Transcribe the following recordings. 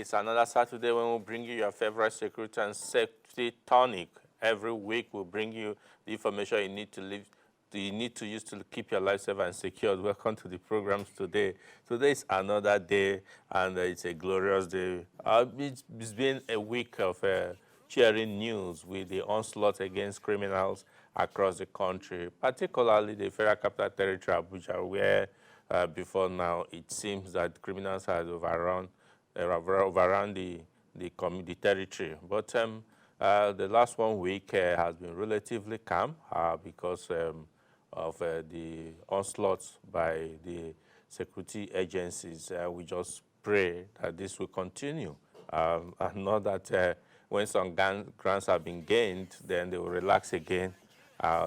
It's another Saturday when we'll bring you your favorite security and safety tonic. Every week we'll bring you the information you need to live, you need to use to keep your life safe and secure. Welcome to the programs today. Today is another day, and it's a glorious day. It's been a week of cheering news with the onslaught against criminals across the country, particularly the Federal Capital Territory, Abuja, where before now it seems that criminals have overrun the territory. But the last 1 week has been relatively calm because of the onslaughts by the security agencies. We just pray that this will continue, and not that when some grants have been gained, then they will relax again,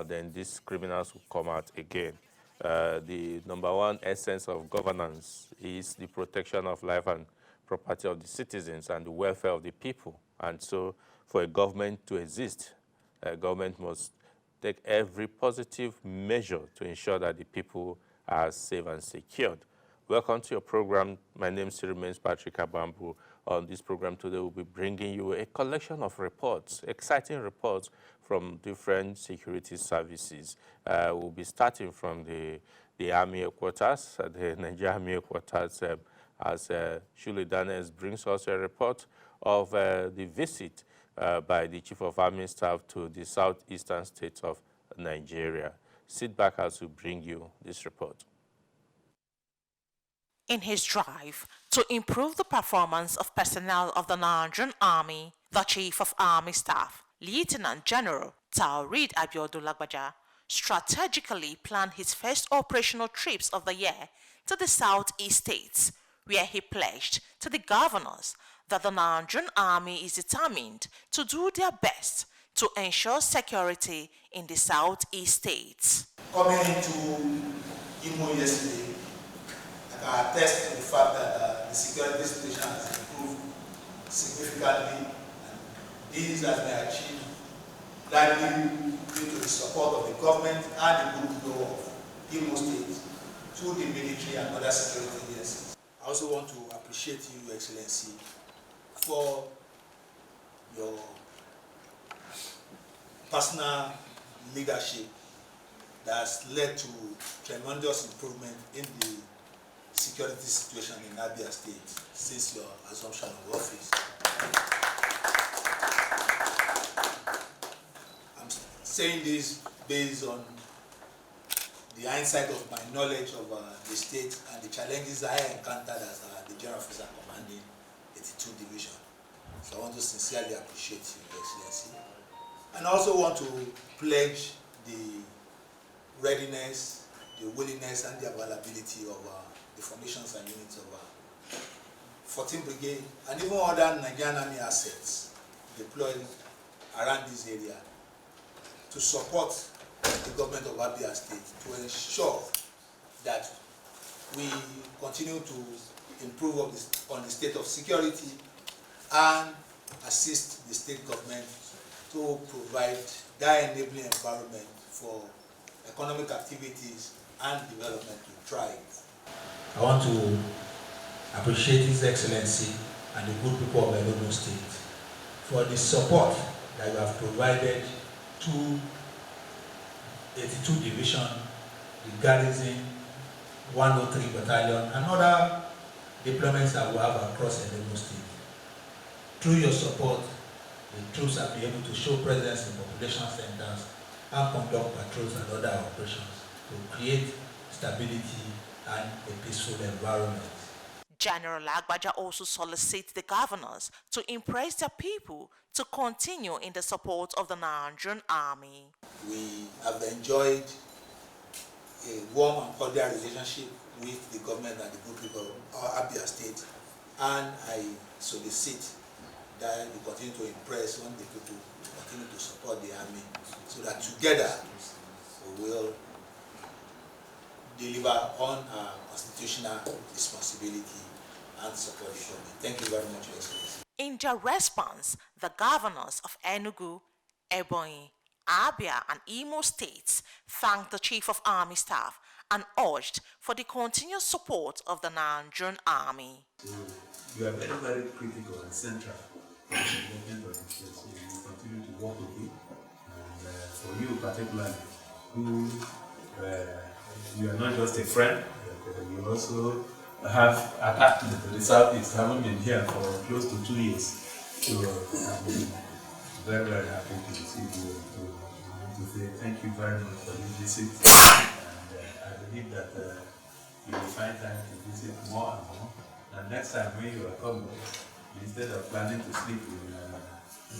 then these criminals will come out again. The number one essence of governance is the protection of life and property of the citizens and the welfare of the people. And so for a government to exist, a government must take every positive measure to ensure that the people are safe and secured. Welcome to your program. My name still remains Patrick Abambu. On this program today, we'll be bringing you a collection of reports, exciting reports from different security services. We'll be starting from the Army headquarters, the Nigerian Army headquarters, as Shuli Daniels brings us a report of the visit by the Chief of Army Staff to the southeastern states of Nigeria. Sit back as we bring you this report. In his drive to improve the performance of personnel of the Nigerian Army, the Chief of Army Staff, Lieutenant General Taoreed Abiodun Lagbaja, strategically planned his first operational trips of the year to the southeast states, where he pledged to the governors that the Nigerian Army is determined to do their best to ensure security in the southeast states. Coming into Imo yesterday, I can attest to the fact that the security situation has improved significantly, and this has been achieved largely due to the support of the government and the good will of Imo State through the military and other security agencies. I also want to appreciate you, Your Excellency, for your personal leadership that has led to tremendous improvement in the security situation in Abia State since your assumption of office. I'm saying this based on the hindsight of my knowledge of the state and the challenges I encountered as the General Officer commanding 82 Division. So I want to sincerely appreciate you, Your Excellency. And I also want to pledge the readiness, the willingness, and the availability of the formations and units of 14th Brigade and even other Nigerian Army assets deployed around this area to support the government of Abia State to ensure that we continue to improve on the state of security and assist the state government to provide that enabling environment for economic activities and development to thrive. I want to appreciate His Excellency and the good people of Enugu State for the support that you have provided to 82 Division, the Garrison, 103 Battalion, and other deployments that we have across Enugu State. Through your support, the troops have been able to show presence in population centers and conduct patrols and other operations to create stability and a peaceful environment. General Lagbaja also solicits the governors to impress their people to continue in the support of the Nigerian Army. We have enjoyed a warm and cordial relationship with the government and the good people of Abia State, and I solicit that we continue to impress on the people, continue to support the army, so that together we will deliver on our constitutional responsibility and support the government. Thank you very much, Your Excellency. In their response, the governors of Enugu, Ebonyi, Abia, and Imo states thanked the Chief of Army Staff and urged for the continued support of the Nigerian Army. So you are very, very critical and central for the development of the state. So we will continue to work with you. And for you particularly, who you are not just a friend, but you also have attachment to the Southeast. Haven't been here for close to 2 years. So I'm very, very happy to receive you to say thank you very much for your visit. And I believe that you will find time to visit more and more. And next time when you are coming, instead of planning to sleep in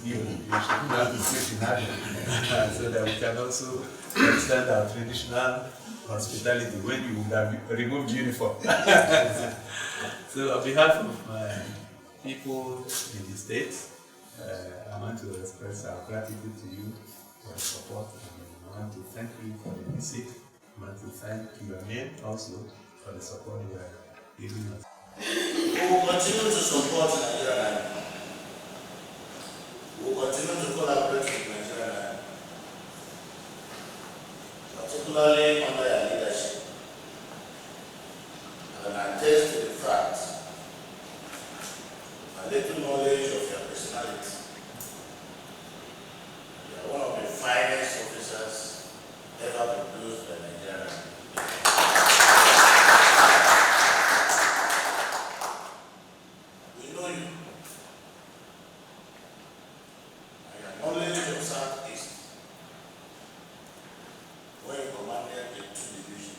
you should plan to sleep in Abia, so that we can also extend our traditional hospitality when you would have removed uniform. So on behalf of my people in the States, I want to express our gratitude to you for your support. And I want to thank you for the visit. I want to thank your men also for the support you are giving us. We will continue to support Nigeria. We will continue to collaborate with Nigeria, particularly under your leadership. And I attest to the fact, my little knowledge of your personality. You are one of the finest officers ever produced by Nigeria. We know you. And your knowledge of Southeast, when you commanded the 2 division,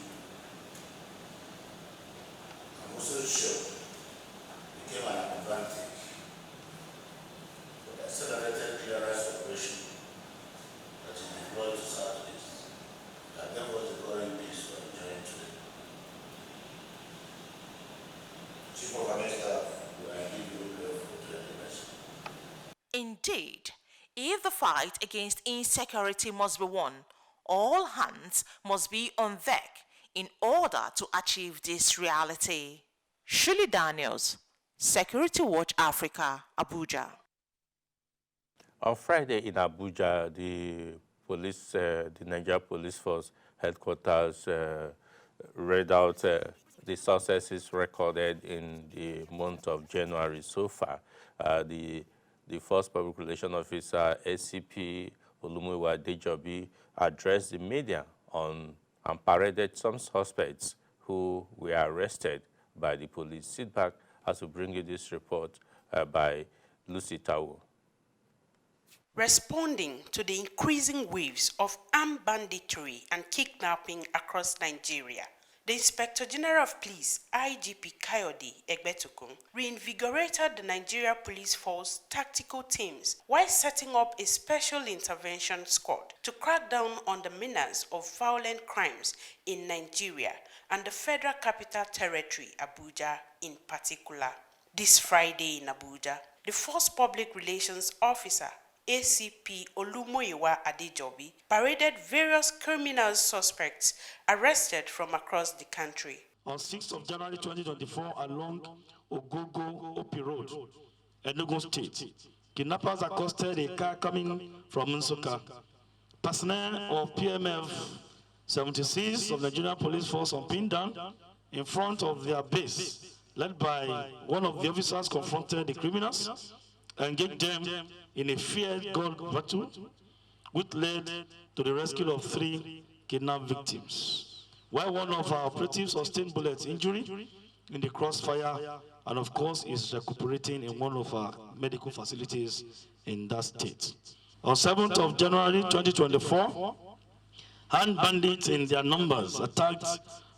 I'm also sure became an advantage for the accelerated clearance operation that is deployed to Southeast. And that was the growing piece of enjoying today. Chief of Army Staff, we are indeed very grateful to your leadership. Indeed, if the fight against insecurity must be won, all hands must be on deck in order to achieve this reality. Shirley Daniels, Security Watch Africa, Abuja. On Friday in Abuja, the Nigeria Police Force headquarters read out the successes recorded in the month of January so far. The first public relations officer, ACP Olumuyiwa Adejobi, addressed the media and paraded some suspects who were arrested by the police. Sit back as we bring you this report by Lucy Tawo. Responding to the increasing waves of armed banditry and kidnapping across Nigeria, the Inspector General of Police, IGP Kayode Egbetukun, reinvigorated the Nigeria Police Force tactical teams while setting up a special intervention squad to crack down on the menace of violent crimes in Nigeria and the Federal Capital Territory, Abuja, in particular. This Friday in Abuja, the Force Public Relations Officer, ACP Olumuyiwa Adejobi, paraded various criminal suspects arrested from across the country. On 6th of January 2024, along Ogogo Opi Road, Enugu State, kidnappers accosted a car coming from Nsukka. Personnel of PMF 76 of Nigerian Police Force on pinned down in front of their base, led by one of the officers, confronted the criminals and engaged them in a fear-God battle, which led to the rescue of 3 kidnapped victims, while one of our operatives sustained bullet injury in the crossfire and, of course, is recuperating in one of our medical facilities in that state. On 7th of January 2024, armed bandits in their numbers attacked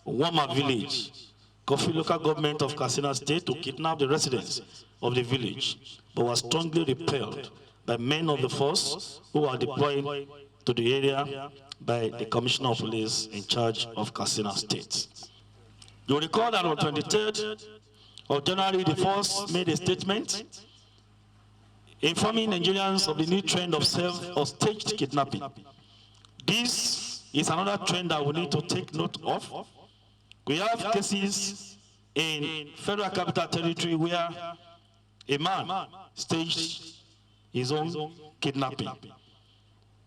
Wama village, Kofi local government of Katsina State, to kidnap the residents of the village, but was strongly repelled by men of the force who are deployed to the area by the Commissioner of Police in charge of Katsina State. You will recall that on 23rd of January, the force made a statement informing Nigerians of the new trend of staged kidnapping. This is another trend that we need to take note of. We have cases in Federal Capital Territory where a man staged his own kidnapping.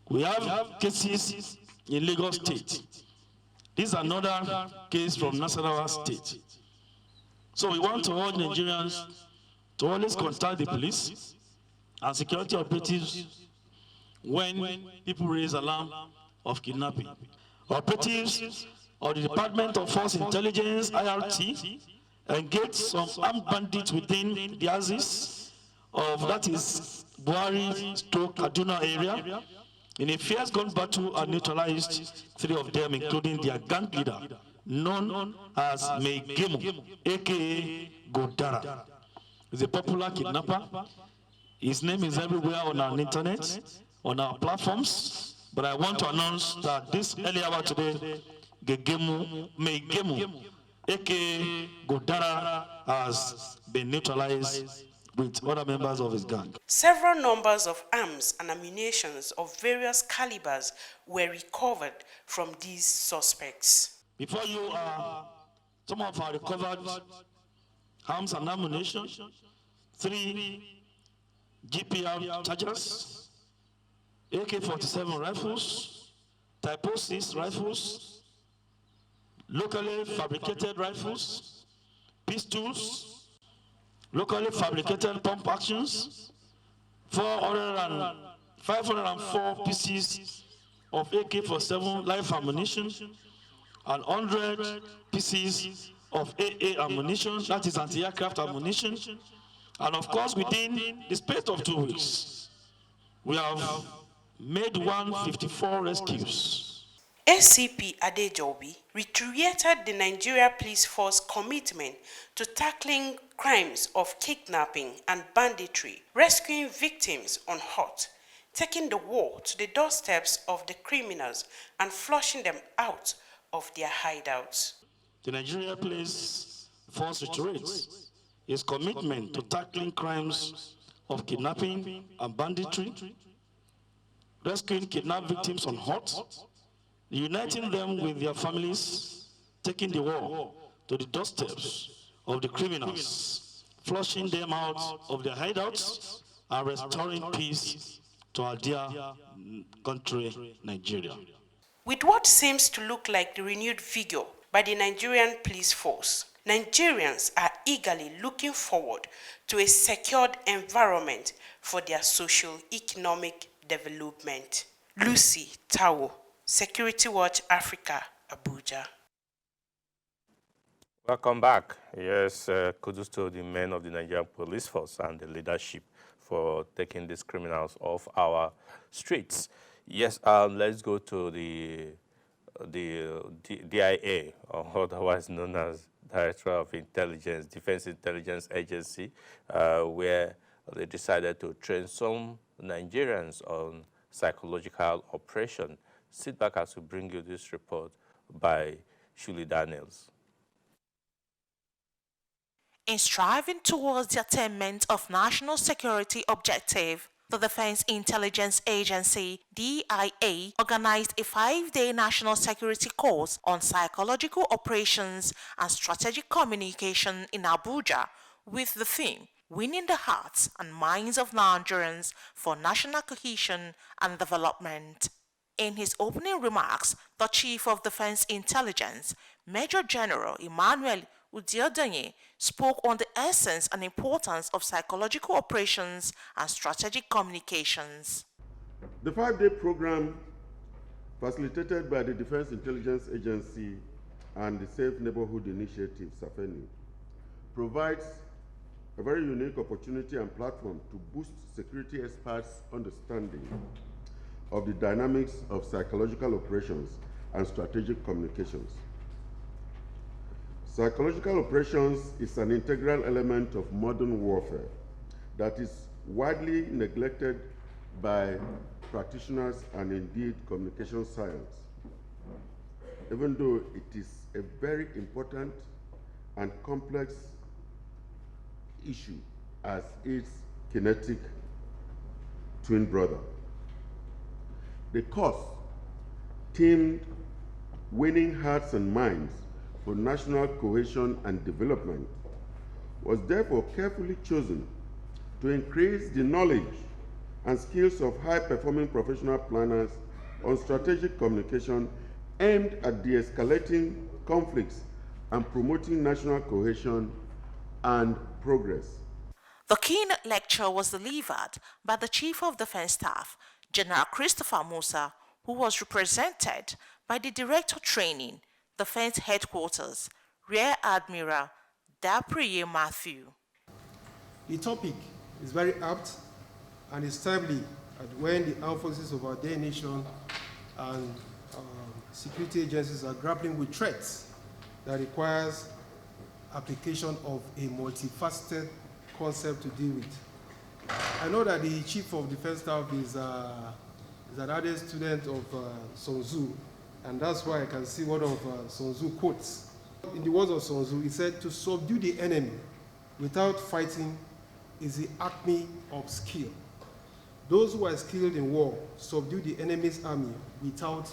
We have cases in Lagos State, This is another case from Nasarawa State. So we want to urge Nigerians to always contact the police and security operatives when people raise alarm of kidnapping. Operatives of the Department of Force Intelligence, IRT, engaged some armed bandits within the axis of, that is, Buhari-Kaduna area, in a fierce gun battle and neutralized 3 of them, including their gang leader, known as Meigemu, aka Godara. He's a popular kidnapper. His name is everywhere on our internet, on our platforms. But I want to announce that this early hour today, Meigemu, aka Godara, has been neutralized with other members of his gang. Several numbers of arms and ammunition of various calibers were recovered from these suspects. Before you are some of our recovered arms and ammunition, 3 GPR chargers, AK-47 rifles, Type 06 rifles, locally fabricated rifles, pistols, locally fabricated pump actions, 504 pieces of AK-47 live ammunition, and 100 pieces of AA ammunition, that is anti-aircraft ammunition. And of course, within the space of 2 weeks, we have made 154 rescues. ACP Adejobi reiterated the Nigeria Police Force commitment to tackling crimes of kidnapping and banditry, rescuing victims on hot, taking the war to the doorsteps of the criminals and flushing them out of their hideouts. The Nigeria Police Force reiterates its commitment to tackling crimes of kidnapping and banditry, rescuing kidnapped victims on hot, uniting them with their families, taking the war to the doorsteps of the criminals, flushing them out of their hideouts, and restoring peace to our dear country, Nigeria. With what seems to look like the renewed vigor by the Nigerian police force, Nigerians are eagerly looking forward to a secured environment for their socio-economic development. Lucy Tawo, Security Watch Africa, Abuja. Welcome back. Yes, kudos to the men of the Nigerian Police Force and the leadership for taking these criminals off our streets. Yes, let's go to the DIA, or otherwise known as Director of Intelligence, Defense Intelligence Agency, where they decided to train some Nigerians on psychological operation. Sit back as we bring you this report by Shuli Daniels. In striving towards the attainment of national security objective, the Defense Intelligence Agency, DIA, organized a 5-day national security course on psychological operations and strategic communication in Abuja with the theme, Winning the Hearts and Minds of Nigerians for National Cohesion and Development. In his opening remarks, the Chief of Defense Intelligence, Major General Emmanuel Udiodanye, spoke on the essence and importance of psychological operations and strategic communications. The 5-day program, facilitated by the Defense Intelligence Agency and the Safe Neighborhood Initiative, SAFENI, provides a very unique opportunity and platform to boost security experts' understanding of the dynamics of psychological operations and strategic communications. Psychological operations is an integral element of modern warfare that is widely neglected by practitioners and indeed communication science, even though it is a very important and complex issue as its kinetic twin brother. The course, themed Winning Hearts and Minds for National Cohesion and Development, was therefore carefully chosen to increase the knowledge and skills of high-performing professional planners on strategic communication aimed at de-escalating conflicts and promoting national cohesion and progress. The keynote lecture was delivered by the Chief of Defense Staff, General Christopher Musa, who was represented by the Director Training, Defense Headquarters, Rear Admiral Dapriye Matthew. The topic is very apt and is timely at when the armed forces of our dear nation and security agencies are grappling with threats that requires application of a multifaceted concept to deal with. I know that the Chief of Defense Staff is an ardent student of Sun Tzu, and that's why I can see one of Sun Tzu quotes. In the words of Sun Tzu, he said, "To subdue the enemy without fighting is the acme of skill. Those who are skilled in war subdue the enemy's army without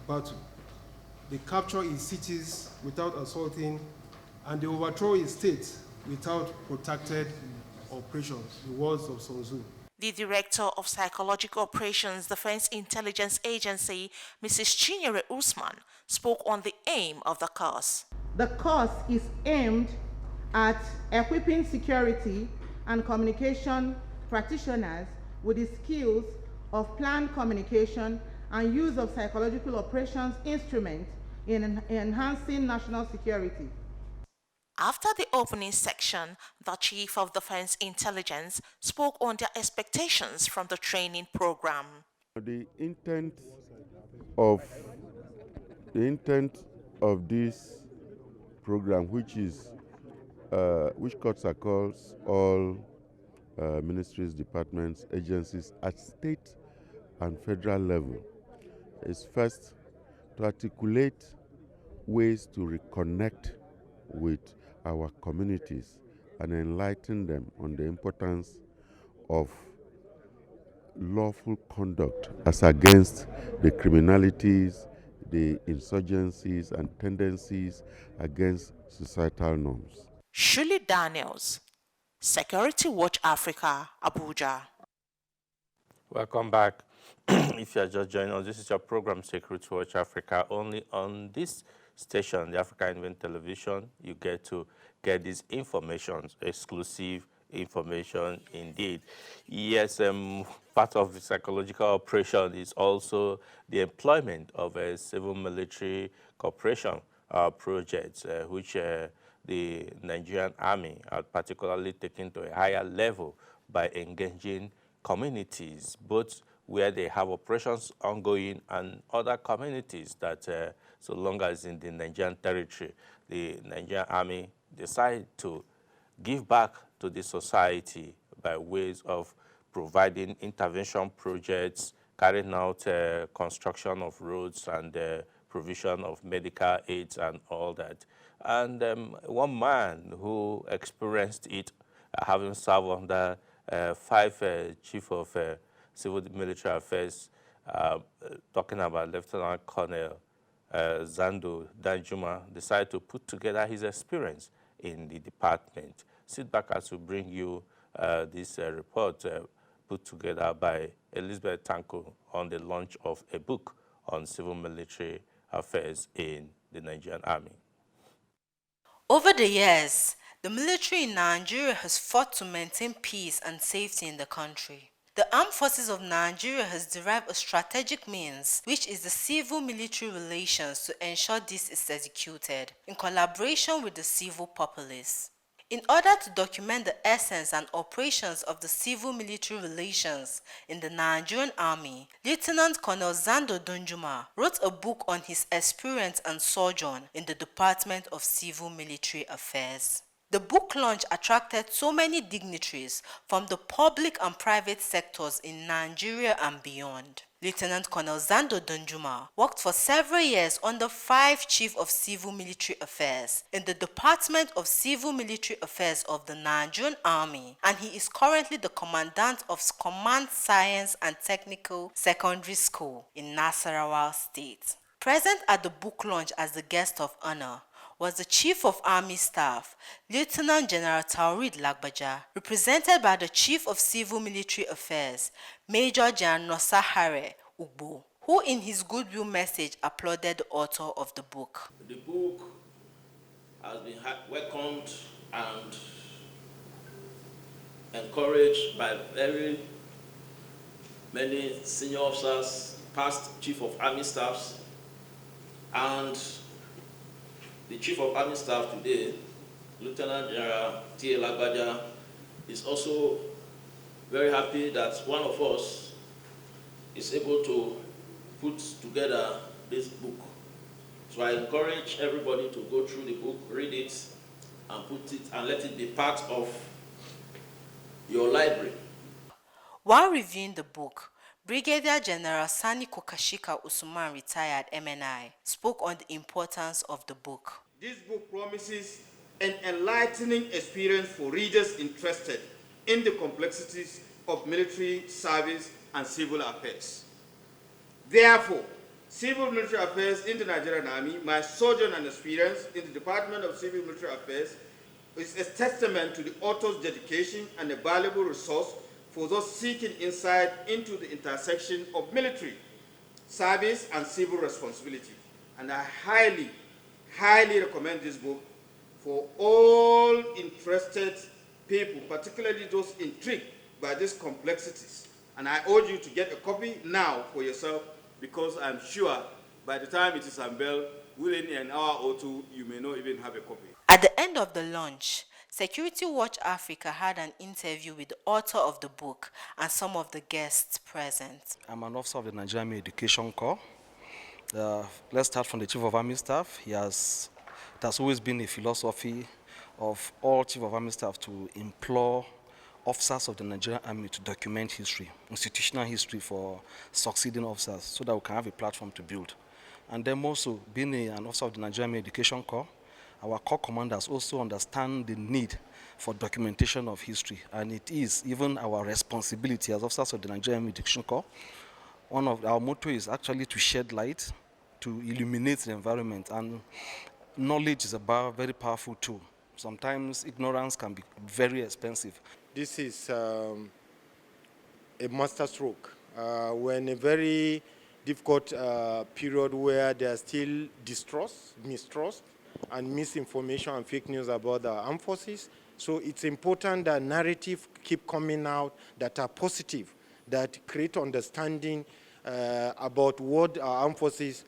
battle. They capture his cities without assaulting, and they overthrow his state without protracted operations," the words of Sun Tzu. The Director of Psychological Operations Defense Intelligence Agency, Mrs. Chinyere Usman, spoke on the aim of the course. The course is aimed at equipping security and communication practitioners with the skills of planned communication and use of psychological operations instruments in enhancing national security. After the opening section, the Chief of Defense Intelligence spoke on their expectations from the training program. The intent of this program, which cuts across all ministries, departments, agencies at state and federal level, is first to articulate ways to reconnect with our communities and enlighten them on the importance of lawful conduct as against the criminalities, the insurgencies, and tendencies against societal norms. Shuli Daniels, Security Watch Africa, Abuja. Welcome back. If you are just joining us, this is your program Security Watch Africa. Only on this station, the African Event Television, you get to get these information, exclusive information indeed. Yes, part of the psychological operation is also the employment of a civil-military cooperation projects, which the Nigerian Army are particularly taken to a higher level by engaging communities, both where they have operations ongoing and other communities that, so long as in the Nigerian territory, the Nigerian Army decide to give back to the society by ways of providing intervention projects, carrying out construction of roads and provision of medical aids and all that. And one man who experienced it, having served under 5 chief of civil military affairs, talking about Lieutenant Colonel Zando Danjuma, decided to put together his experience in the department. Sit back as we bring you this report put together by Elizabeth Tanko on the launch of a book on civil military affairs in the Nigerian Army. Over the years, the military in Nigeria has fought to maintain peace and safety in the country. The Armed Forces of Nigeria has derived a strategic means, which is the civil-military relations, to ensure this is executed in collaboration with the civil populace. In order to document the essence and operations of the civil-military relations in the Nigerian Army, Lieutenant Colonel Zando Danjuma wrote a book on his experience and sojourn in the Department of Civil-Military Affairs. The book launch attracted so many dignitaries from the public and private sectors in Nigeria and beyond. Lieutenant Colonel Zando Danjuma worked for several years under 5 Chief of Civil Military Affairs in the Department of Civil Military Affairs of the Nigerian Army, and he is currently the Commandant of Command Science and Technical Secondary School in Nasarawa State. Present at the book launch as the guest of honor was the Chief of Army Staff, Lieutenant General Taoreed Lagbaja, represented by the Chief of Civil Military Affairs, Major General Nosa Hare Ugbo, who in his goodwill message applauded the author of the book. The book has been welcomed and encouraged by very many senior officers, past Chief of Army Staffs, and the Chief of Army Staff today, Lieutenant General T.A. Lagbaja, is also very happy that one of us is able to put together this book. So I encourage everybody to go through the book, read it, and put it and let it be part of your library. While reviewing the book, Brigadier General Sani Kokashika Usman, retired MNI, spoke on the importance of the book. This book promises an enlightening experience for readers interested in the complexities of military service and civil affairs. Therefore, Civil Military Affairs in the Nigerian Army, my sojourn and experience in the Department of Civil Military Affairs, is a testament to the author's dedication and a valuable resource for those seeking insight into the intersection of military service and civil responsibility. And I highly, highly recommend this book for all interested people, particularly those intrigued by these complexities. And I urge you to get a copy now for yourself, because I'm sure by the time it is unveiled, within an hour or two, you may not even have a copy. At the end of the launch, Security Watch Africa had an interview with the author of the book and some of the guests present. I'm an officer of the Nigerian Army Education Corps. Let's start from the Chief of Army Staff. It has always been a philosophy of all Chief of Army Staff to implore officers of the Nigerian Army to document history, institutional history for succeeding officers, so that we can have a platform to build. And then also, being an officer of the Nigerian Army Education Corps, our corps commanders also understand the need for documentation of history, and it is even our responsibility as officers of the Nigerian Army Education Corps. One of our motto is actually to shed light, to illuminate the environment, and knowledge is a very powerful tool. Sometimes ignorance can be very expensive. This is a masterstroke. We're in a very difficult period where there's still distrust, mistrust, and misinformation and fake news about the armed forces. So it's important that narrative keep coming out that are positive, that create understanding about what our armed forces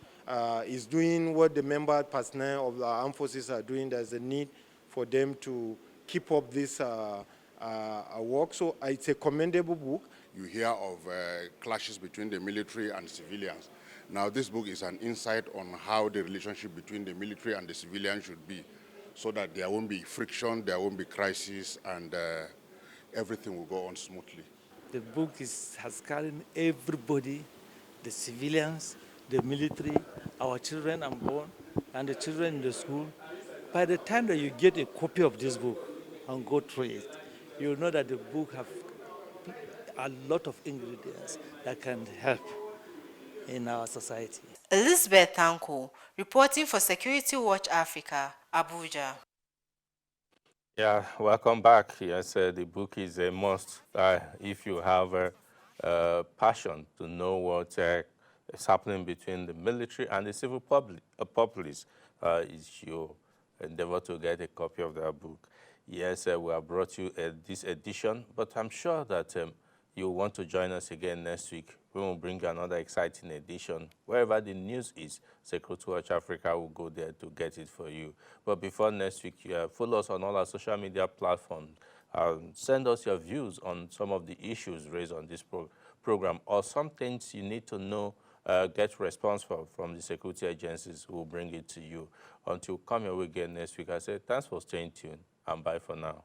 is doing, what the member personnel of the armed forces are doing. There's a need for them to keep up this work. So it's a commendable book. You hear of clashes between the military and civilians. Now this book is an insight on how the relationship between the military and the civilian should be, so that there won't be friction, there won't be crisis, and everything will go on smoothly. The book has carried everybody, the civilians, the military, our children unborn, and the children in the school. By the time that you get a copy of this book and go through it, you'll know that the book has a lot of ingredients that can help in our society. Elizabeth Tanko, reporting for Security Watch Africa, Abuja. Yeah, welcome back. Yes, the book is a must if you have a passion to know what is happening between the military and the civil populace. It's your endeavor to get a copy of that book. Yes, we have brought you this edition, but I'm sure that you'll want to join us again next week. We will bring you another exciting edition. Wherever the news is, Security Watch Africa will go there to get it for you. But before next week, follow us on all our social media platforms. Send us your views on some of the issues raised on this program, or some things you need to know, get response from the security agencies who will bring it to you. Until come your way again next week, I say thanks for staying tuned, and bye for now.